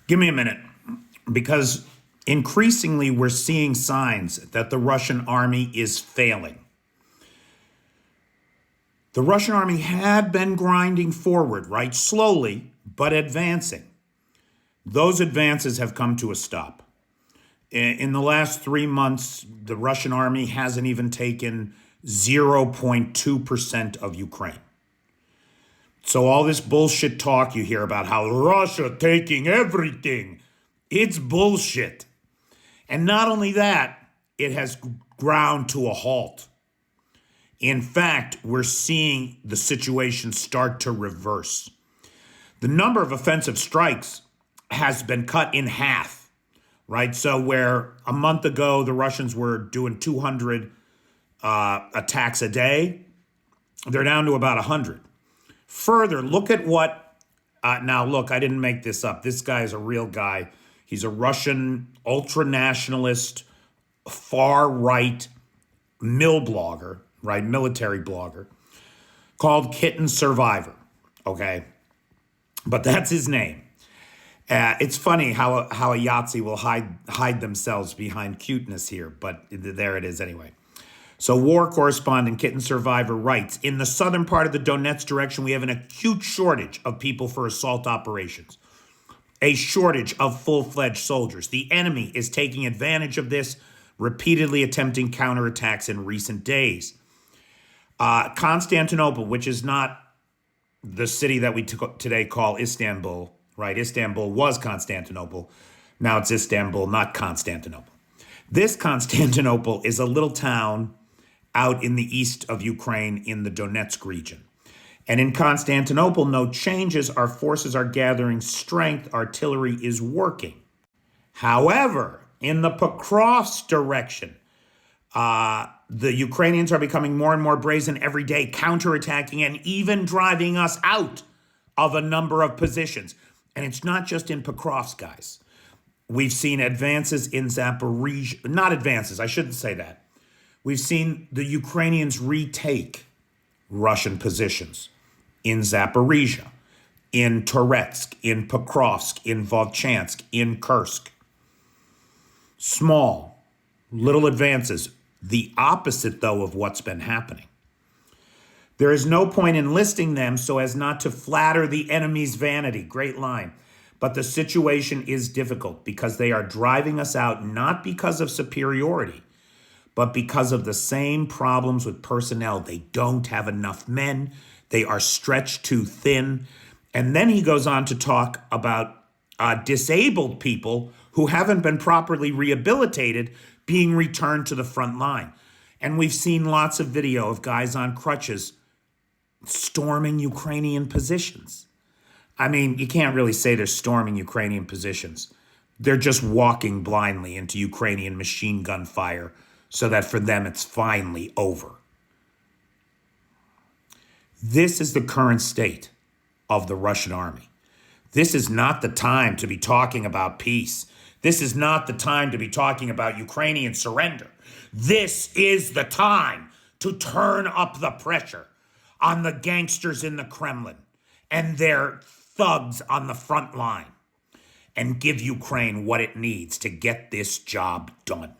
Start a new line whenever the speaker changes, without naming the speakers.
Give me a minute, because increasingly we're seeing signs that the Russian army is failing. The Russian army had been grinding forward, right? Slowly, but advancing. Those advances have come to a stop. In the last 3 months, the Russian army hasn't even taken 0.2% of Ukraine. So all this bullshit talk you hear about how Russia taking everything, it's bullshit. And not only that, it has ground to a halt. In fact, we're seeing the situation start to reverse. The number of offensive strikes has been cut in half, right? So where a month ago the Russians were doing 200 attacks a day, they're down to about 100. Further, look at what, now look, I didn't make this up. This guy is a real guy. He's a Russian ultra-nationalist, far-right blogger, right, military blogger, called Kitten Survivor, okay? But that's his name. It's funny how a Yahtzee will hide themselves behind cuteness here, but there it is anyway. So war correspondent Kitten Survivor writes, in the southern part of the Donetsk direction, we have an acute shortage of people for assault operations. A shortage of full-fledged soldiers. The enemy is taking advantage of this, repeatedly attempting counterattacks in recent days. Constantinople, which is not the city that we today call Istanbul, right? Istanbul was Constantinople. Now it's Istanbul, not Constantinople. This Constantinople is a little town out in the east of Ukraine in the Donetsk region. And in Constantinople, no changes. Our forces are gathering strength. Artillery is working. However, in the Pokrovsk direction, the Ukrainians are becoming more and more brazen every day, counterattacking and even driving us out of a number of positions. And it's not just in Pokrovsk, guys. We've seen advances in Zaporizhzhia, not advances, I shouldn't say that. We've seen the Ukrainians retake Russian positions in Zaporizhzhia, in Toretsk, in Pokrovsk, in Volchansk, in Kursk. Small, little advances. The opposite, though, of what's been happening. There is no point in listing them so as not to flatter the enemy's vanity. Great line. But the situation is difficult because they are driving us out, not because of superiority, but because of the same problems with personnel. They don't have enough men. They are stretched too thin. And then he goes on to talk about disabled people who haven't been properly rehabilitated being returned to the front line. And we've seen lots of video of guys on crutches storming Ukrainian positions. I mean, you can't really say they're storming Ukrainian positions. They're just walking blindly into Ukrainian machine gun fire so that for them it's finally over. This is the current state of the Russian army. This is not the time to be talking about peace. This is not the time to be talking about Ukrainian surrender. This is the time to turn up the pressure on the gangsters in the Kremlin and their thugs on the front line and give Ukraine what it needs to get this job done.